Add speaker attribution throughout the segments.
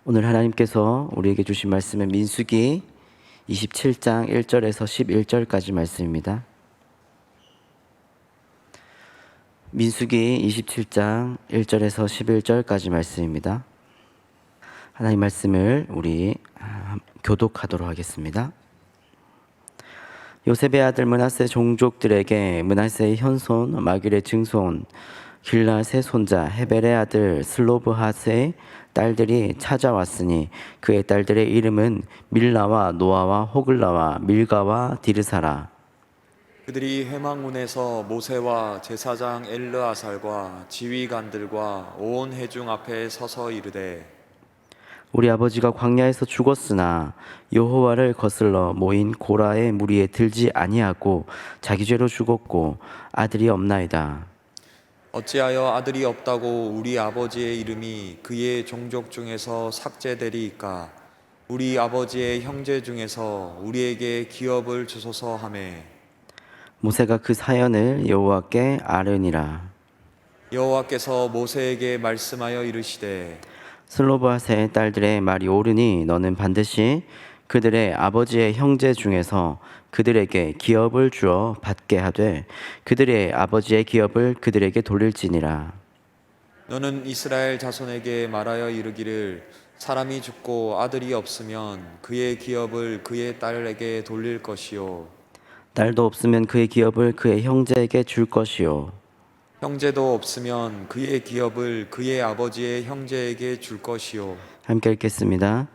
Speaker 1: 오늘 하나님께서 우리에게 주신 말씀은 민수기 27장 1절에서 11절까지 말씀입니다. 민수기 27장 1절에서 11절까지 말씀입니다. 하나님 말씀을 우리 교독하도록 하겠습니다. 요셉의 아들 므낫세 종족들에게 므낫세의 현손 마길의 증손 길앗의 손자 헤벨의 아들 슬로브핫의 딸들이 찾아왔으니 그의 딸들의 이름은 밀라와 노아와 호글라와 밀가와 디르사라.
Speaker 2: 그들이 회망문에서 모세와 제사장 엘르아살과 지휘관들과 온 회중 앞에 서서 이르되
Speaker 1: 우리 아버지가 광야에서 죽었으나 여호와를 거슬러 모인 고라의 무리에 들지 아니하고 자기 죄로 죽었고 아들이 없나이다.
Speaker 2: 어찌하여 아들이 없다고 우리 아버지의 이름이 그의 종족 중에서 삭제되리이까? 우리 아버지의 형제 중에서 우리에게 기업을 주소서 하매
Speaker 1: 모세가 그 사연을 여호와께 아뢰니라.
Speaker 2: 여호와께서 모세에게 말씀하여 이르시되
Speaker 1: 슬로브핫의 딸들의 말이 옳으니 너는 반드시 그들의 아버지의 형제 중에서 그들에게 기업을 주어 받게 하되 그들의 아버지의 기업을 그들에게 돌릴지니라.
Speaker 2: 너는 이스라엘 자손에게 말하여 이르기를 사람이 죽고 아들이 없으면 그의 기업을 그의 딸에게 돌릴 것이요
Speaker 1: 딸도 없으면 그의 기업을 그의 형제에게 줄 것이요
Speaker 2: 형제도 없으면 그의 기업을 그의 아버지의 형제에게 줄 것이요
Speaker 1: 함께 읽겠습니다.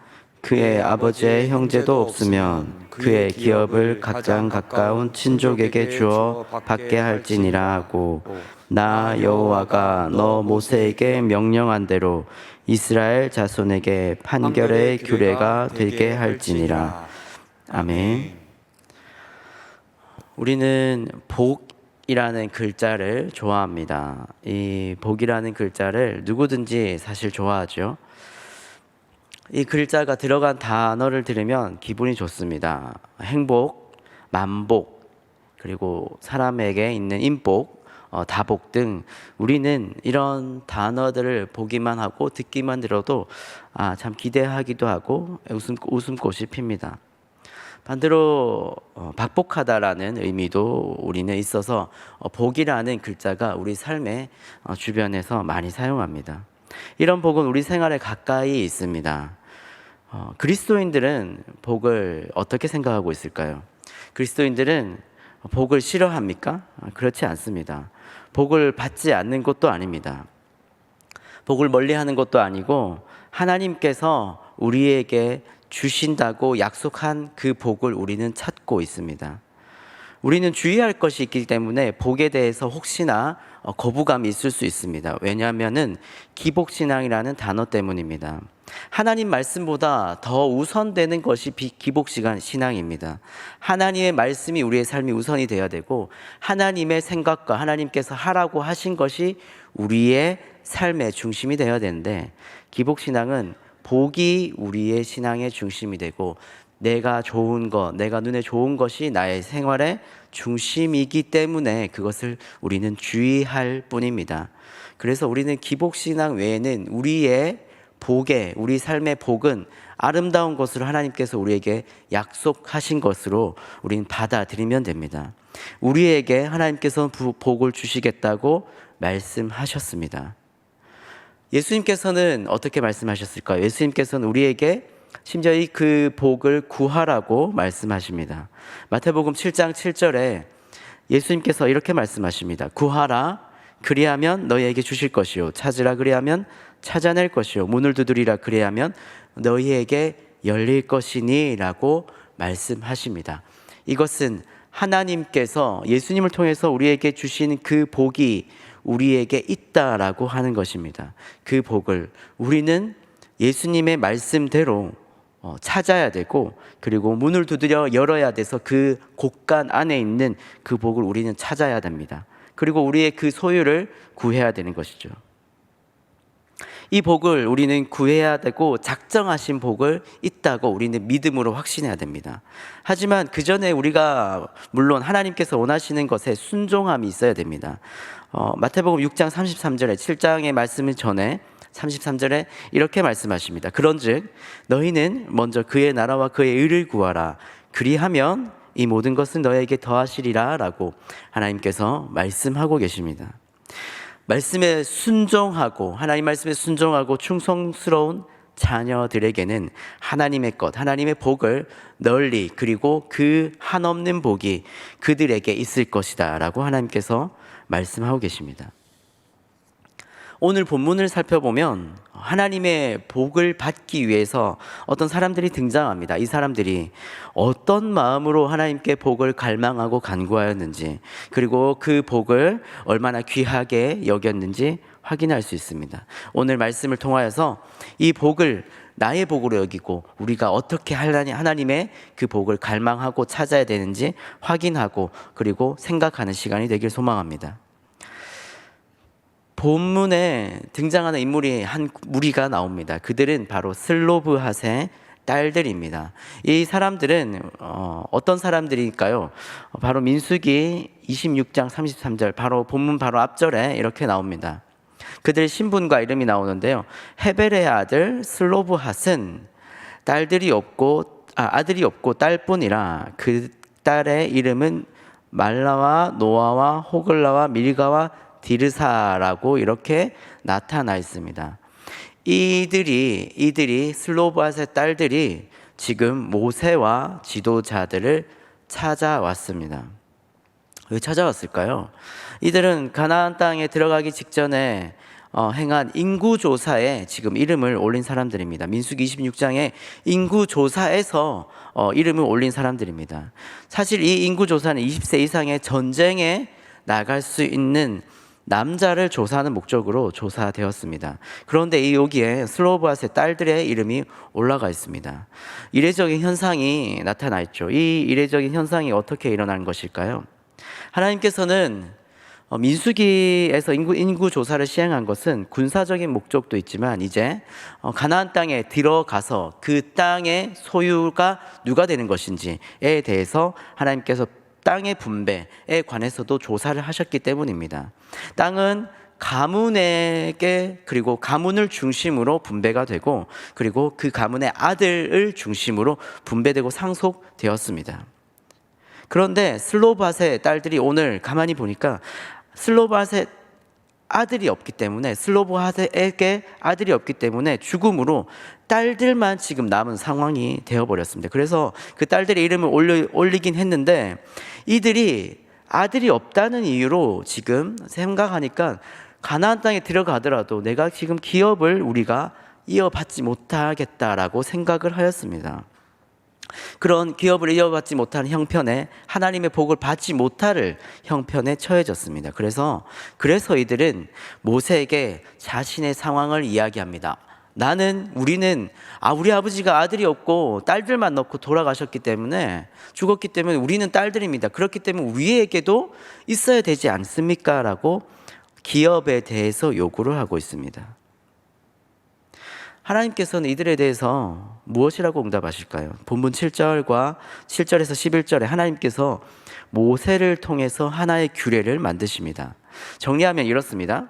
Speaker 1: 그의 아버지의 형제도 없으면 그의 기업을 각장 가까운 친족에게 주어 받게 할지니라 하고 나 여호와가 너 모세에게 명령한 대로 이스라엘 자손에게 판결의 규례가 되게 할지니라. 아멘. 우리는 복이라는 글자를 좋아합니다. 이 복이라는 글자를 누구든지 사실 좋아하죠. 이 글자가 들어간 단어를 들으면 기분이 좋습니다. 행복, 만복, 그리고 사람에게 있는 인복, 다복 등 우리는 이런 단어들을 보기만 하고 듣기만 들어도 참 기대하기도 하고 웃음꽃이 핍니다. 반대로 박복하다라는 의미도 우리는 있어서 복이라는 글자가 우리 삶의 주변에서 많이 사용합니다. 이런 복은 우리 생활에 가까이 있습니다. 그리스도인들은 복을 어떻게 생각하고 있을까요? 그리스도인들은 복을 싫어합니까? 그렇지 않습니다. 복을 받지 않는 것도 아닙니다. 복을 멀리하는 것도 아니고 하나님께서 우리에게 주신다고 약속한 그 복을 우리는 찾고 있습니다. 우리는 주의할 것이 있기 때문에 복에 대해서 혹시나 거부감이 있을 수 있습니다. 왜냐하면 기복신앙이라는 단어 때문입니다. 하나님 말씀보다 더 우선되는 것이 기복신앙입니다. 하나님의 말씀이 우리의 삶이 우선이 되어야 되고 하나님의 생각과 하나님께서 하라고 하신 것이 우리의 삶의 중심이 되어야 되는데 기복신앙은 복이 우리의 신앙의 중심이 되고 내가 좋은 것, 내가 눈에 좋은 것이 나의 생활의 중심이기 때문에 그것을 우리는 주의할 뿐입니다. 그래서 우리는 기복신앙 외에는 우리의 복에, 우리 삶의 복은 아름다운 것으로 하나님께서 우리에게 약속하신 것으로 우리는 받아들이면 됩니다. 우리에게 하나님께서 복을 주시겠다고 말씀하셨습니다. 예수님께서는 어떻게 말씀하셨을까요? 예수님께서는 우리에게 심지어 그 복을 구하라고 말씀하십니다. 마태복음 7장 7절에 예수님께서 이렇게 말씀하십니다. 구하라 그리하면 너희에게 주실 것이요 찾으라 그리하면 찾아낼 것이요 문을 두드리라 그리하면 너희에게 열릴 것이니 라고 말씀하십니다. 이것은 하나님께서 예수님을 통해서 우리에게 주신 그 복이 우리에게 있다라고 하는 것입니다. 그 복을 우리는 예수님의 말씀대로 찾아야 되고 그리고 문을 두드려 열어야 돼서 그 곳간 안에 있는 그 복을 우리는 찾아야 됩니다. 그리고 우리의 그 소유를 구해야 되는 것이죠. 이 복을 우리는 구해야 되고 작정하신 복을 있다고 우리는 믿음으로 확신해야 됩니다. 하지만 그 전에 우리가 물론 하나님께서 원하시는 것에 순종함이 있어야 됩니다. 마태복음 6장 33절에 7장의 말씀을 전에 33절에 이렇게 말씀하십니다. 그런즉 너희는 먼저 그의 나라와 그의 의를 구하라. 그리하면 이 모든 것은 너에게 더하시리라 라고 하나님께서 말씀하고 계십니다. 말씀에 순종하고 하나님 말씀에 순종하고 충성스러운 자녀들에게는 하나님의 것, 하나님의 복을 널리 그리고 그 한없는 복이 그들에게 있을 것이다 라고 하나님께서 말씀하고 계십니다. 오늘 본문을 살펴보면 하나님의 복을 받기 위해서 어떤 사람들이 등장합니다. 이 사람들이 어떤 마음으로 하나님께 복을 갈망하고 간구하였는지, 그리고 그 복을 얼마나 귀하게 여겼는지 확인할 수 있습니다. 오늘 말씀을 통하여서 이 복을 나의 복으로 여기고 우리가 어떻게 하나님의 그 복을 갈망하고 찾아야 되는지 확인하고 그리고 생각하는 시간이 되길 소망합니다. 본문에 등장하는 인물이 한 무리가 나옵니다. 그들은 바로 슬로브핫의 딸들입니다. 이 사람들은 어떤 사람들일까요? 바로 민수기 26장 33절, 바로 본문 바로 앞절에 이렇게 나옵니다. 그들의 신분과 이름이 나오는데요. 헤벨의 아들 슬로브핫은 아들이 없고 딸뿐이라 그 딸의 이름은 말라와 노아와 호글라와 밀가와 디르사라고 이렇게 나타나 있습니다. 이들이 슬로브핫의 딸들이 지금 모세와 지도자들을 찾아왔습니다. 왜 찾아왔을까요? 이들은 가나안 땅에 들어가기 직전에 행한 인구조사에 지금 이름을 올린 사람들입니다. 민수기 26장에 인구조사에서 이름을 올린 사람들입니다. 사실 이 인구조사는 20세 이상의 전쟁에 나갈 수 있는 남자를 조사하는 목적으로 조사되었습니다. 그런데 여기에 슬로브핫의 딸들의 이름이 올라가 있습니다. 이례적인 현상이 나타나 있죠. 이 이례적인 현상이 어떻게 일어난 것일까요? 하나님께서는 민수기에서 인구 조사를 시행한 것은 군사적인 목적도 있지만 이제 가나안 땅에 들어가서 그 땅의 소유가 누가 되는 것인지에 대해서 하나님께서 땅의 분배에 관해서도 조사를 하셨기 때문입니다. 땅은 가문에게 그리고 가문을 중심으로 분배가 되고 그리고 그 가문의 아들을 중심으로 분배되고 상속되었습니다. 그런데 슬로브핫의 딸들이 오늘 가만히 보니까 슬로브핫의 아들이 없기 때문에 슬로브핫에게 아들이 없기 때문에 죽음으로 딸들만 지금 남은 상황이 되어버렸습니다. 그래서 그 딸들의 이름을 올리긴 했는데 이들이 아들이 없다는 이유로 지금 생각하니까 가나안 땅에 들어가더라도 내가 지금 기업을 우리가 이어받지 못하겠다라고 생각을 하였습니다. 그런 기업을 이어받지 못하는 형편에 하나님의 복을 받지 못할 형편에 처해졌습니다. 그래서 이들은 모세에게 자신의 상황을 이야기합니다. 우리 아버지가 아들이 없고 딸들만 낳고 돌아가셨기 때문에 죽었기 때문에 우리는 딸들입니다. 그렇기 때문에 우리에게도 있어야 되지 않습니까? 라고 기업에 대해서 요구를 하고 있습니다. 하나님께서는 이들에 대해서 무엇이라고 응답하실까요? 본문 7절에서 11절에 하나님께서 모세를 통해서 하나의 규례를 만드십니다. 정리하면 이렇습니다.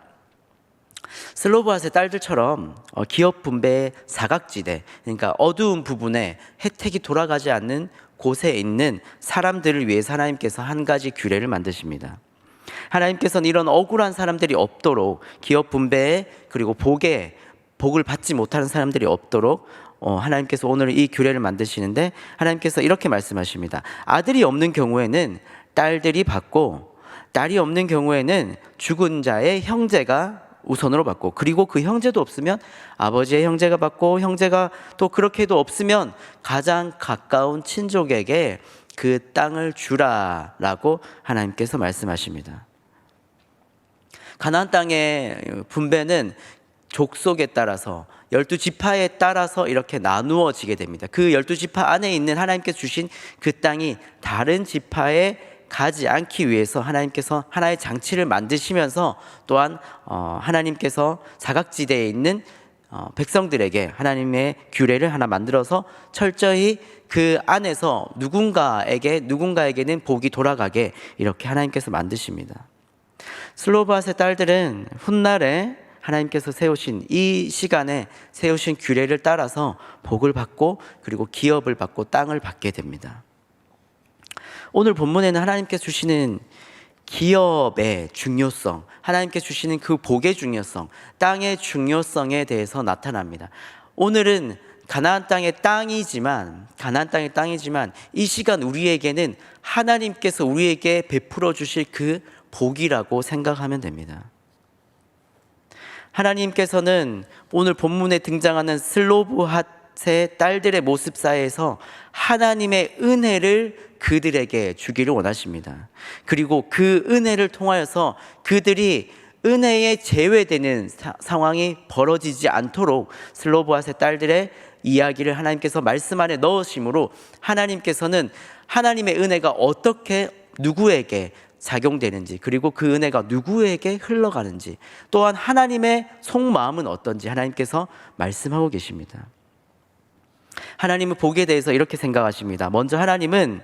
Speaker 1: 슬로브핫의 딸들처럼 기업 분배의 사각지대, 그러니까 어두운 부분에 혜택이 돌아가지 않는 곳에 있는 사람들을 위해서 하나님께서 한 가지 규례를 만드십니다. 하나님께서는 이런 억울한 사람들이 없도록 기업 분배에 그리고 복을 받지 못하는 사람들이 없도록 하나님께서 오늘 이 규례를 만드시는데 하나님께서 이렇게 말씀하십니다. 아들이 없는 경우에는 딸들이 받고 딸이 없는 경우에는 죽은 자의 형제가 우선으로 받고 그리고 그 형제도 없으면 아버지의 형제가 받고 형제가 또 그렇게도 없으면 가장 가까운 친족에게 그 땅을 주라라고 하나님께서 말씀하십니다. 가나안 땅의 분배는 족속에 따라서 12지파에 따라서 이렇게 나누어지게 됩니다. 그 12지파 안에 있는 하나님께서 주신 그 땅이 다른 지파에 가지 않기 위해서 하나님께서 하나의 장치를 만드시면서 또한 하나님께서 사각지대에 있는 백성들에게 하나님의 규례를 하나 만들어서 철저히 그 안에서 누군가에게는 복이 돌아가게 이렇게 하나님께서 만드십니다. 슬로브핫의 딸들은 훗날에 하나님께서 세우신 이 시간에 세우신 규례를 따라서 복을 받고 그리고 기업을 받고 땅을 받게 됩니다. 오늘 본문에는 하나님께서 주시는 기업의 중요성, 하나님께 주시는 그 복의 중요성, 땅의 중요성에 대해서 나타납니다. 오늘은 가나안 땅의 땅이지만 이 시간 우리에게는 하나님께서 우리에게 베풀어 주실 그 복이라고 생각하면 됩니다. 하나님께서는 오늘 본문에 등장하는 슬로브핫의 딸들의 모습사에서 하나님의 은혜를 그들에게 주기를 원하십니다. 그리고 그 은혜를 통하여서 그들이 은혜에 제외되는 상황이 벌어지지 않도록 슬로브핫의 딸들의 이야기를 하나님께서 말씀 안에 넣으심으로 하나님께서는 하나님의 은혜가 어떻게 누구에게 작용되는지, 그리고 그 은혜가 누구에게 흘러가는지, 또한 하나님의 속마음은 어떤지 하나님께서 말씀하고 계십니다. 하나님은 복에 대해서 이렇게 생각하십니다. 먼저 하나님은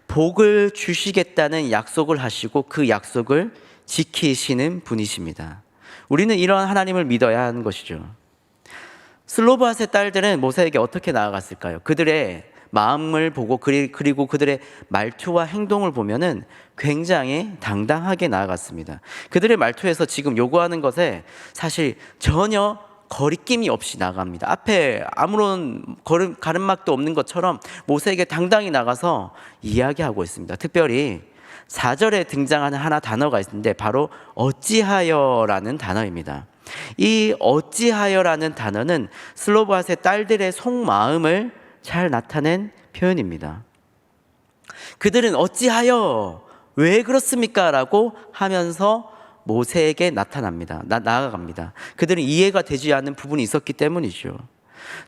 Speaker 1: 복을 주시겠다는 약속을 하시고 그 약속을 지키시는 분이십니다. 우리는 이러한 하나님을 믿어야 하는 것이죠. 슬로브핫의 딸들은 모세에게 어떻게 나아갔을까요? 그들의 마음을 보고 그리고 그들의 말투와 행동을 보면은 굉장히 당당하게 나아갔습니다. 그들의 말투에서 지금 요구하는 것에 사실 전혀 거리낌이 없이 나갑니다. 앞에 아무런 가름막도 없는 것처럼 모세에게 당당히 나가서 이야기하고 있습니다. 특별히 4절에 등장하는 하나 단어가 있는데 바로 어찌하여라는 단어입니다. 이 어찌하여라는 단어는 슬로브핫의 딸들의 속마음을 잘 나타낸 표현입니다. 그들은 어찌하여 왜 그렇습니까? 라고 하면서 모세에게 나아갑니다. 그들은 이해가 되지 않는 부분이 있었기 때문이죠.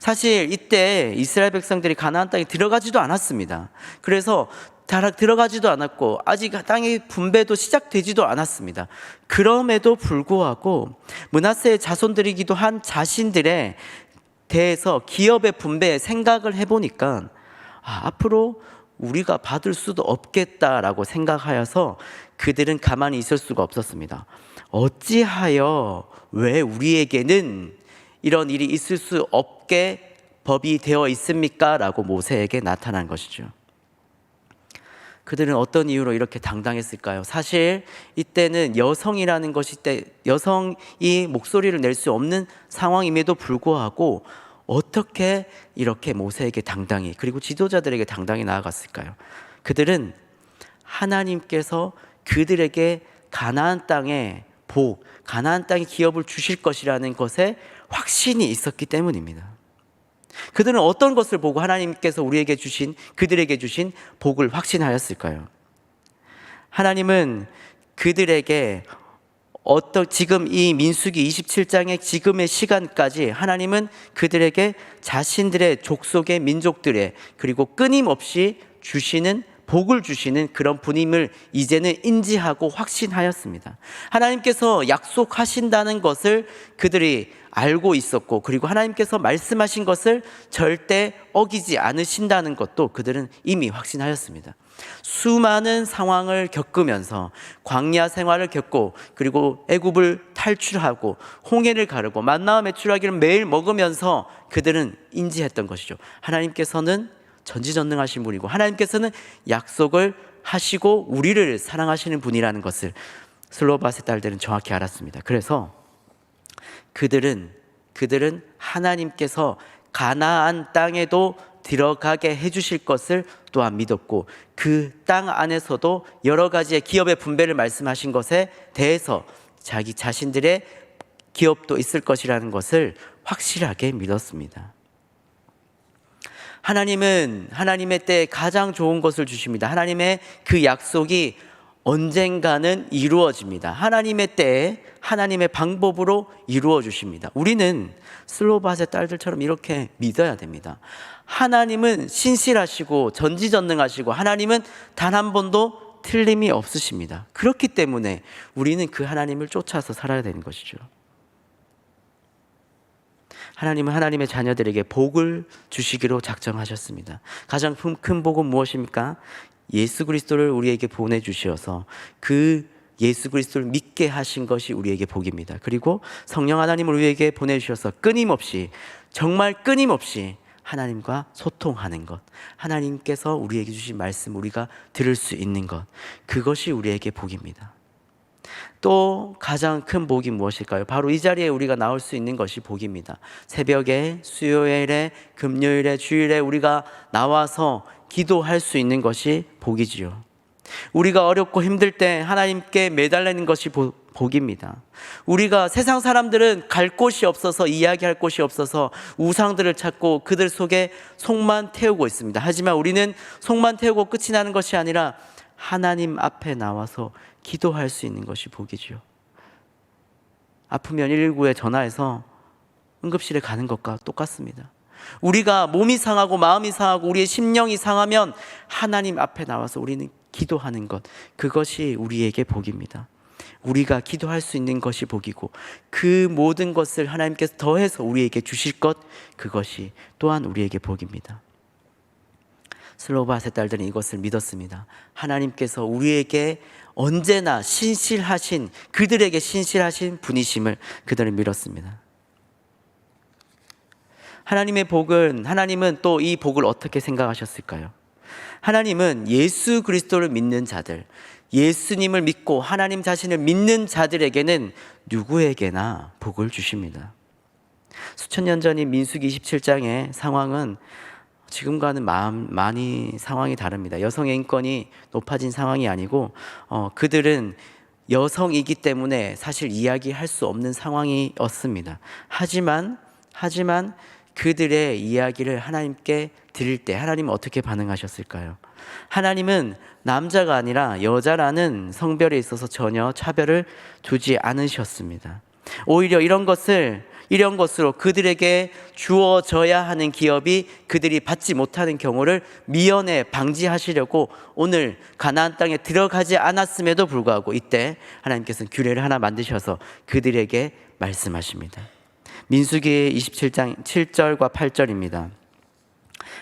Speaker 1: 사실 이때 이스라엘 백성들이 가나안 땅에 들어가지도 않았습니다. 그래서 들어가지도 않았고 아직 땅의 분배도 시작되지도 않았습니다. 그럼에도 불구하고 므낫세의 자손들이기도 한 자신들의 대해서 기업의 분배에 생각을 해보니까 앞으로 우리가 받을 수도 없겠다라고 생각하여서 그들은 가만히 있을 수가 없었습니다. 어찌하여 왜 우리에게는 이런 일이 있을 수 없게 법이 되어 있습니까? 라고 모세에게 나타난 것이죠. 그들은 어떤 이유로 이렇게 당당했을까요? 사실 이때는 여성이라는 것이 여성이 목소리를 낼 수 없는 상황임에도 불구하고 어떻게 이렇게 모세에게 당당히 그리고 지도자들에게 당당히 나아갔을까요? 그들은 하나님께서 그들에게 가나안 땅의 복, 가나안 땅의 기업을 주실 것이라는 것에 확신이 있었기 때문입니다. 그들은 어떤 것을 보고 하나님께서 그들에게 주신 복을 확신하였을까요? 하나님은 그들에게 지금 이 민수기 27장의 지금의 시간까지 하나님은 그들에게 자신들의 족속의 민족들의 그리고 끊임없이 복을 주시는 그런 분임을 이제는 인지하고 확신하였습니다. 하나님께서 약속하신다는 것을 그들이 알고 있었고, 그리고 하나님께서 말씀하신 것을 절대 어기지 않으신다는 것도 그들은 이미 확신하였습니다. 수많은 상황을 겪으면서 광야 생활을 겪고, 그리고 애굽을 탈출하고 홍해를 가르고 만나와 메추라기를 매일 먹으면서 그들은 인지했던 것이죠. 하나님께서는 전지전능하신 분이고 하나님께서는 약속을 하시고 우리를 사랑하시는 분이라는 것을 슬로브핫의 딸들은 정확히 알았습니다. 그래서 그들은 하나님께서 가나안 땅에도 들어가게 해주실 것을 또한 믿었고, 그 땅 안에서도 여러 가지의 기업의 분배를 말씀하신 것에 대해서 자기 자신들의 기업도 있을 것이라는 것을 확실하게 믿었습니다. 하나님은 하나님의 때에 가장 좋은 것을 주십니다. 하나님의 그 약속이 언젠가는 이루어집니다. 하나님의 때에 하나님의 방법으로 이루어 주십니다. 우리는 슬로브핫의 딸들처럼 이렇게 믿어야 됩니다. 하나님은 신실하시고 전지전능하시고 하나님은 단 한 번도 틀림이 없으십니다. 그렇기 때문에 우리는 그 하나님을 쫓아서 살아야 되는 것이죠. 하나님은 하나님의 자녀들에게 복을 주시기로 작정하셨습니다. 가장 큰 복은 무엇입니까? 예수 그리스도를 우리에게 보내주셔서 그 예수 그리스도를 믿게 하신 것이 우리에게 복입니다. 그리고 성령 하나님을 우리에게 보내주셔서 끊임없이, 정말 끊임없이 하나님과 소통하는 것, 하나님께서 우리에게 주신 말씀 우리가 들을 수 있는 것, 그것이 우리에게 복입니다. 또 가장 큰 복이 무엇일까요? 바로 이 자리에 우리가 나올 수 있는 것이 복입니다. 새벽에, 수요일에, 금요일에, 주일에 우리가 나와서 기도할 수 있는 것이 복이지요. 우리가 어렵고 힘들 때 하나님께 매달리는 것이 복입니다. 우리가, 세상 사람들은 갈 곳이 없어서, 이야기할 곳이 없어서 우상들을 찾고 그들 속에 속만 태우고 있습니다. 하지만 우리는 속만 태우고 끝이 나는 것이 아니라 하나님 앞에 나와서 기도할 수 있는 것이 복이지요. 아프면 119에 전화해서 응급실에 가는 것과 똑같습니다. 우리가 몸이 상하고 마음이 상하고 우리의 심령이 상하면 하나님 앞에 나와서 우리는 기도하는 것, 그것이 우리에게 복입니다. 우리가 기도할 수 있는 것이 복이고, 그 모든 것을 하나님께서 더해서 우리에게 주실 것, 그것이 또한 우리에게 복입니다. 슬로바세 딸들은 이것을 믿었습니다. 하나님께서 우리에게 언제나 신실하신, 그들에게 신실하신 분이심을 그들은 믿었습니다. 하나님은 또 이 복을 어떻게 생각하셨을까요? 하나님은 예수 그리스도를 믿는 자들, 예수님을 믿고 하나님 자신을 믿는 자들에게는 누구에게나 복을 주십니다. 수천 년 전인 민수기 27장의 상황은 지금과는 많이 상황이 다릅니다. 여성의 인권이 높아진 상황이 아니고 그들은 여성이기 때문에 사실 이야기할 수 없는 상황이었습니다. 하지만 그들의 이야기를 하나님께 드릴 때 하나님은 어떻게 반응하셨을까요? 하나님은 남자가 아니라 여자라는 성별에 있어서 전혀 차별을 두지 않으셨습니다. 오히려 이런 것으로 그들에게 주어져야 하는 기업이 그들이 받지 못하는 경우를 미연에 방지하시려고 오늘 가나안 땅에 들어가지 않았음에도 불구하고 이때 하나님께서는 규례를 하나 만드셔서 그들에게 말씀하십니다. 민수기 27장 7절과 8절입니다.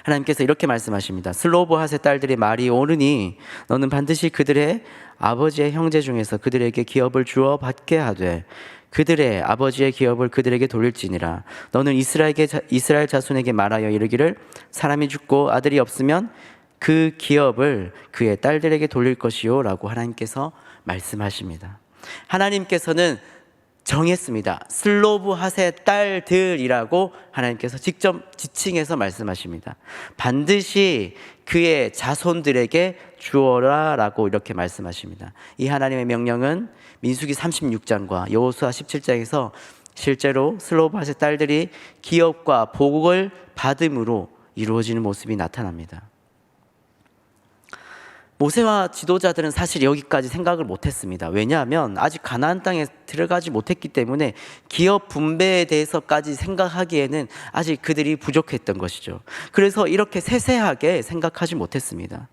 Speaker 1: 하나님께서 이렇게 말씀하십니다. 슬로보핫의 딸들의 말이 옳으니 너는 반드시 그들의 아버지의 형제 중에서 그들에게 기업을 주어 받게 하되 그들의 아버지의 기업을 그들에게 돌릴지니라. 너는 이스라엘 자손에게 말하여 이르기를 사람이 죽고 아들이 없으면 그 기업을 그의 딸들에게 돌릴 것이요 라고 하나님께서 말씀하십니다. 하나님께서는 정했습니다. 슬로브핫의 딸들이라고 하나님께서 직접 지칭해서 말씀하십니다. 반드시 그의 자손들에게 주어라 라고 이렇게 말씀하십니다. 이 하나님의 명령은 민수기 36장과 여호수아 17장에서 실제로 슬로브핫의 딸들이 기업과 복을 받음으로 이루어지는 모습이 나타납니다. 모세와 지도자들은 사실 여기까지 생각을 못했습니다. 왜냐하면 아직 가나안 땅에 들어가지 못했기 때문에 기업 분배에 대해서까지 생각하기에는 아직 그들이 부족했던 것이죠. 그래서 이렇게 세세하게 생각하지 못했습니다.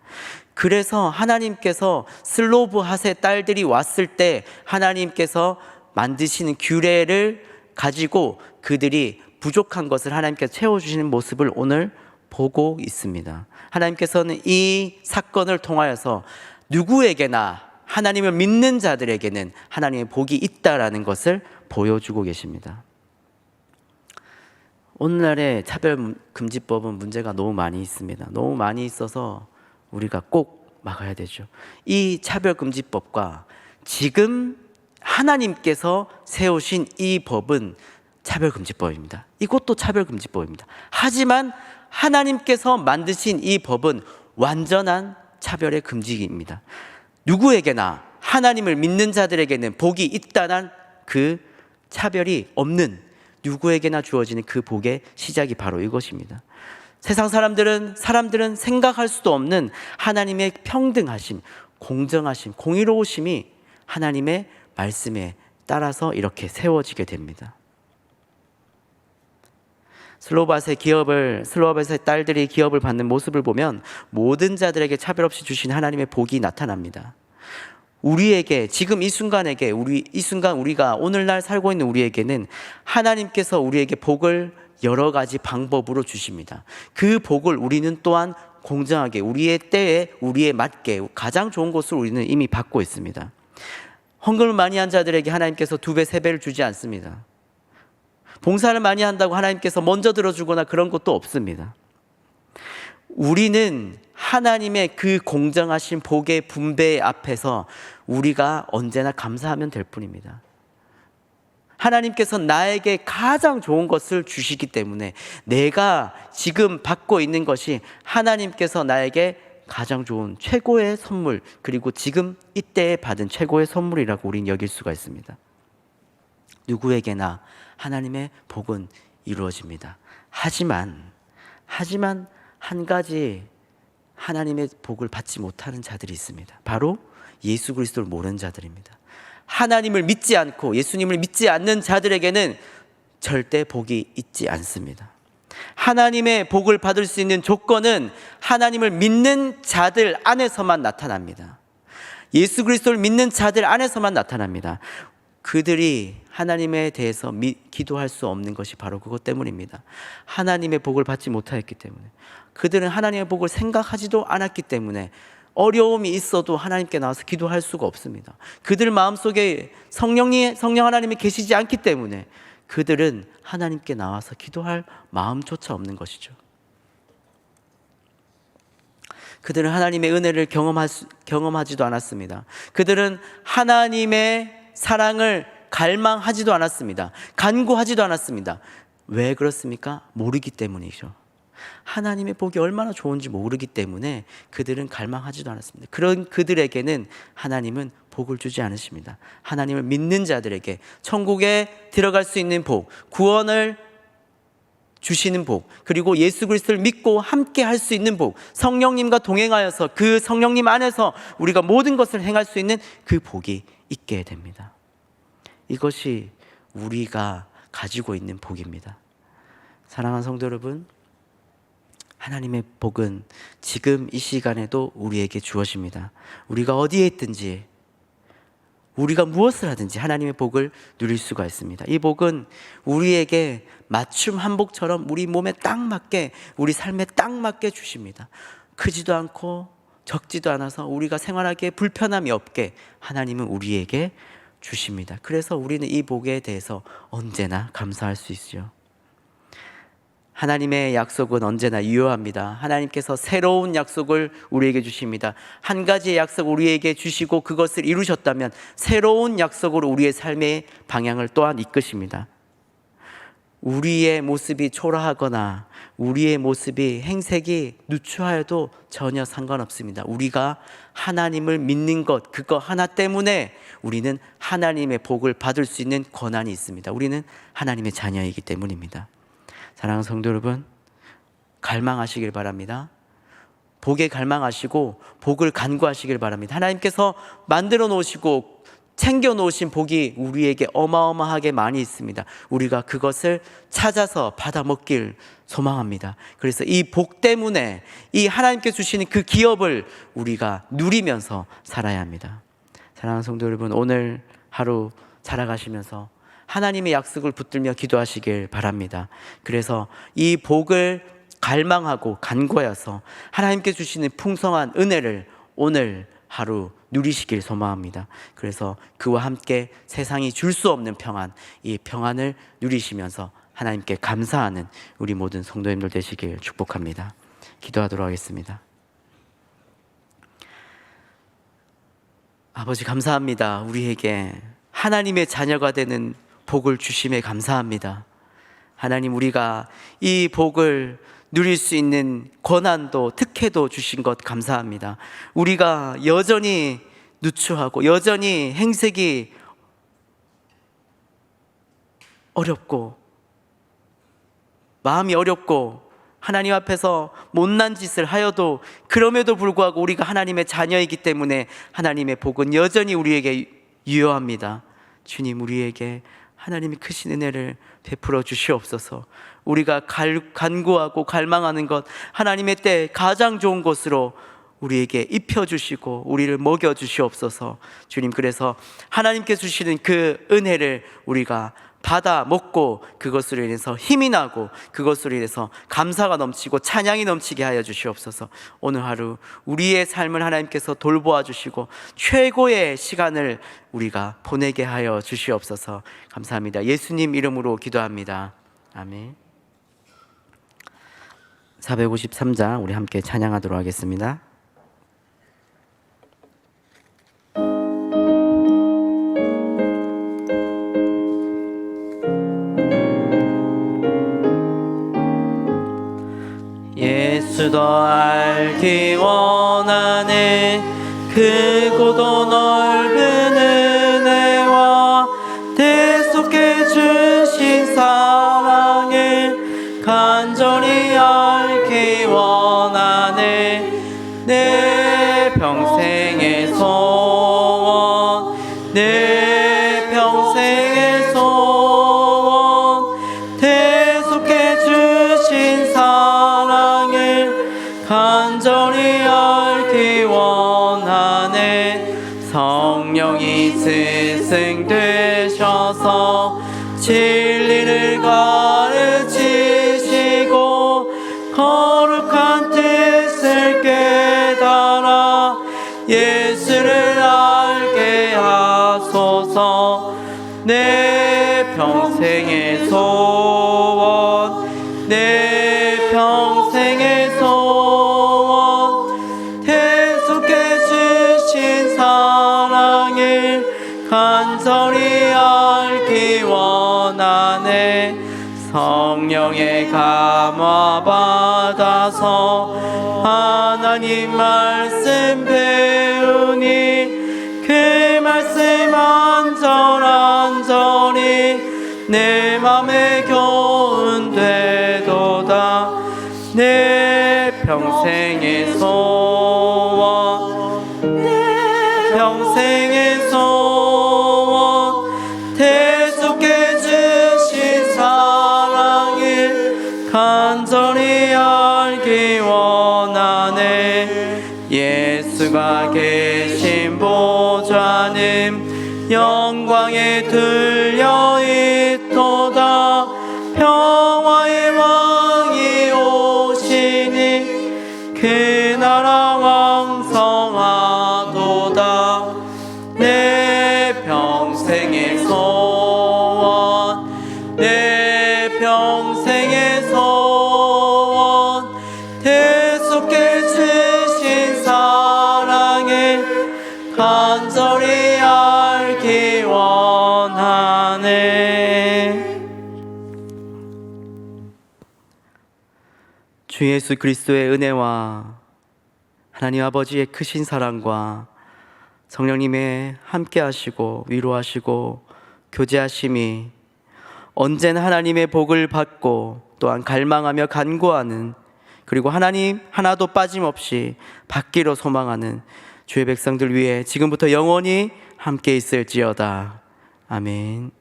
Speaker 1: 그래서 하나님께서 슬로브핫의 딸들이 왔을 때 하나님께서 만드시는 규례를 가지고 그들이 부족한 것을 하나님께서 채워주시는 모습을 오늘 보고 있습니다. 하나님께서는 이 사건을 통하여서 누구에게나 하나님을 믿는 자들에게는 하나님의 복이 있다라는 것을 보여주고 계십니다. 오늘날의 차별금지법은 문제가 너무 많이 있습니다. 너무 많이 있어서 우리가 꼭 막아야 되죠. 이 차별금지법과 지금 하나님께서 세우신 이 법은 차별금지법입니다. 이것도 차별금지법입니다. 하지만 하나님께서 만드신 이 법은 완전한 차별의 금지입니다. 누구에게나 하나님을 믿는 자들에게는 복이 있다는 그 차별이 없는 누구에게나 주어지는 그 복의 시작이 바로 이것입니다. 세상 사람들은 생각할 수도 없는 하나님의 평등하심, 공정하심, 공의로우심이 하나님의 말씀에 따라서 이렇게 세워지게 됩니다. 슬로바셋의 딸들이 기업을 받는 모습을 보면 모든 자들에게 차별 없이 주신 하나님의 복이 나타납니다. 우리에게 지금 이 순간 우리가 오늘날 살고 있는 우리에게는 하나님께서 우리에게 복을 여러 가지 방법으로 주십니다. 그 복을 우리는 또한 공정하게 우리의 때에 우리에 맞게 가장 좋은 것을 우리는 이미 받고 있습니다. 헌금을 많이 한 자들에게 하나님께서 2배, 3배를 주지 않습니다. 봉사를 많이 한다고 하나님께서 먼저 들어주거나 그런 것도 없습니다. 우리는 하나님의 그 공정하신 복의 분배 앞에서 우리가 언제나 감사하면 될 뿐입니다. 하나님께서 나에게 가장 좋은 것을 주시기 때문에 내가 지금 받고 있는 것이 하나님께서 나에게 가장 좋은 최고의 선물, 그리고 지금 이때에 받은 최고의 선물이라고 우리는 여길 수가 있습니다. 누구에게나 하나님의 복은 이루어집니다. 하지만 한 가지 하나님의 복을 받지 못하는 자들이 있습니다. 바로 예수 그리스도를 모르는 자들입니다. 하나님을 믿지 않고 예수님을 믿지 않는 자들에게는 절대 복이 있지 않습니다. 하나님의 복을 받을 수 있는 조건은 하나님을 믿는 자들 안에서만 나타납니다. 예수 그리스도를 믿는 자들 안에서만 나타납니다. 그들이 하나님에 대해서 기도할 수 없는 것이 바로 그것 때문입니다. 하나님의 복을 받지 못하였기 때문에, 그들은 하나님의 복을 생각하지도 않았기 때문에 어려움이 있어도 하나님께 나와서 기도할 수가 없습니다. 그들 마음속에 성령 하나님이 계시지 않기 때문에 그들은 하나님께 나와서 기도할 마음조차 없는 것이죠. 그들은 하나님의 은혜를 경험하지도 않았습니다. 그들은 하나님의 사랑을 갈망하지도 않았습니다. 간구하지도 않았습니다. 왜 그렇습니까? 모르기 때문이죠. 하나님의 복이 얼마나 좋은지 모르기 때문에 그들은 갈망하지도 않았습니다. 그런 그들에게는 하나님은 복을 주지 않으십니다. 하나님을 믿는 자들에게 천국에 들어갈 수 있는 복, 구원을 주시는 복, 그리고 예수 그리스도를 믿고 함께 할 수 있는 복, 성령님과 동행하여서 그 성령님 안에서 우리가 모든 것을 행할 수 있는 그 복이 있게 됩니다. 이것이 우리가 가지고 있는 복입니다. 사랑하는 성도 여러분, 하나님의 복은 지금 이 시간에도 우리에게 주어집니다. 우리가 어디에 있든지, 우리가 무엇을 하든지 하나님의 복을 누릴 수가 있습니다. 이 복은 우리에게 맞춤 한복처럼 우리 몸에 딱 맞게, 우리 삶에 딱 맞게 주십니다. 크지도 않고 적지도 않아서 우리가 생활하기에 불편함이 없게 하나님은 우리에게 주십니다. 그래서 우리는 이 복에 대해서 언제나 감사할 수 있죠. 하나님의 약속은 언제나 유효합니다. 하나님께서 새로운 약속을 우리에게 주십니다. 한 가지의 약속 우리에게 주시고 그것을 이루셨다면 새로운 약속으로 우리의 삶의 방향을 또한 이끄십니다. 우리의 모습이 초라하거나 우리의 모습이 행색이 누추하여도 전혀 상관없습니다. 우리가 하나님을 믿는 것, 그거 하나 때문에 우리는 하나님의 복을 받을 수 있는 권한이 있습니다. 우리는 하나님의 자녀이기 때문입니다. 사랑하는 성도 여러분, 갈망하시길 바랍니다. 복에 갈망하시고 복을 간구하시길 바랍니다. 하나님께서 만들어 놓으시고 챙겨 놓으신 복이 우리에게 어마어마하게 많이 있습니다. 우리가 그것을 찾아서 받아 먹길 소망합니다. 그래서 이 복 때문에 이 하나님께 주시는 그 기업을 우리가 누리면서 살아야 합니다. 사랑하는 성도 여러분, 오늘 하루 살아가시면서 하나님의 약속을 붙들며 기도하시길 바랍니다. 그래서 이 복을 갈망하고 간구하여서 하나님께 주시는 풍성한 은혜를 오늘 하루 누리시길 소망합니다. 그래서 그와 함께 세상이 줄 수 없는 평안, 이 평안을 누리시면서 하나님께 감사하는 우리 모든 성도님들 되시길 축복합니다. 기도하도록 하겠습니다. 아버지, 감사합니다. 우리에게 하나님의 자녀가 되는 복을 주심에 감사합니다. 하나님, 우리가 이 복을 누릴 수 있는 권한도 특혜도 주신 것 감사합니다. 우리가 여전히 누추하고 여전히 행색이 어렵고 마음이 어렵고 하나님 앞에서 못난 짓을 하여도 그럼에도 불구하고 우리가 하나님의 자녀이기 때문에 하나님의 복은 여전히 우리에게 유효합니다. 주님, 우리에게 하나님이 크신 은혜를 베풀어 주시옵소서. 우리가 간구하고 갈망하는 것, 하나님의 때 가장 좋은 것으로 우리에게 입혀주시고 우리를 먹여주시옵소서. 주님, 그래서 하나님께 주시는 그 은혜를 우리가 받아 먹고 그것으로 인해서 힘이 나고 그것으로 인해서 감사가 넘치고 찬양이 넘치게 하여 주시옵소서. 오늘 하루 우리의 삶을 하나님께서 돌보아 주시고 최고의 시간을 우리가 보내게 하여 주시옵소서. 감사합니다. 예수님 이름으로 기도합니다. 아멘. 453장 우리 함께 찬양하도록 하겠습니다. 예수도 알기 원하네 크고도 넓은 은혜와 대속해 주신 사랑을 간절히 알기 원하네 내 평생의 소원 내 평생의 소원 대속해 주신 사랑을 간절히 알기 원하네 성령이 스승되셔서 진리를 가르치시고 거룩한 뜻을 깨달아 예수를 알게 하소서 내 평생의 소원 내 평생의 소원 대속해 주신 사랑을 간절히 알기 원하네 성령의 감화 받아서 하나님 말씀 배우니 그 말씀 안전히 내 맘에 교훈 되도다 내 평생의 소원 내 평생의 소원 대속해 주신 사랑을 간절히 알기 원하네 예수가 계신 보좌는 영광에 들려 있도다 평화의 왕이 오시니 그 나라 왕성하도다 내 평생의 소원 내 평생의 소원 대속해 주신 사랑을 간절히 알기 원하네. 주 예수 그리스도의 은혜와 하나님 아버지의 크신 사랑과 성령님의 함께 하시고 위로하시고 교제하심이 언제나 하나님의 복을 받고 또한 갈망하며 간구하는 그리고 하나님 하나도 빠짐없이 받기로 소망하는 주의 백성들 위해 지금부터 영원히 함께 있을지어다. 아멘.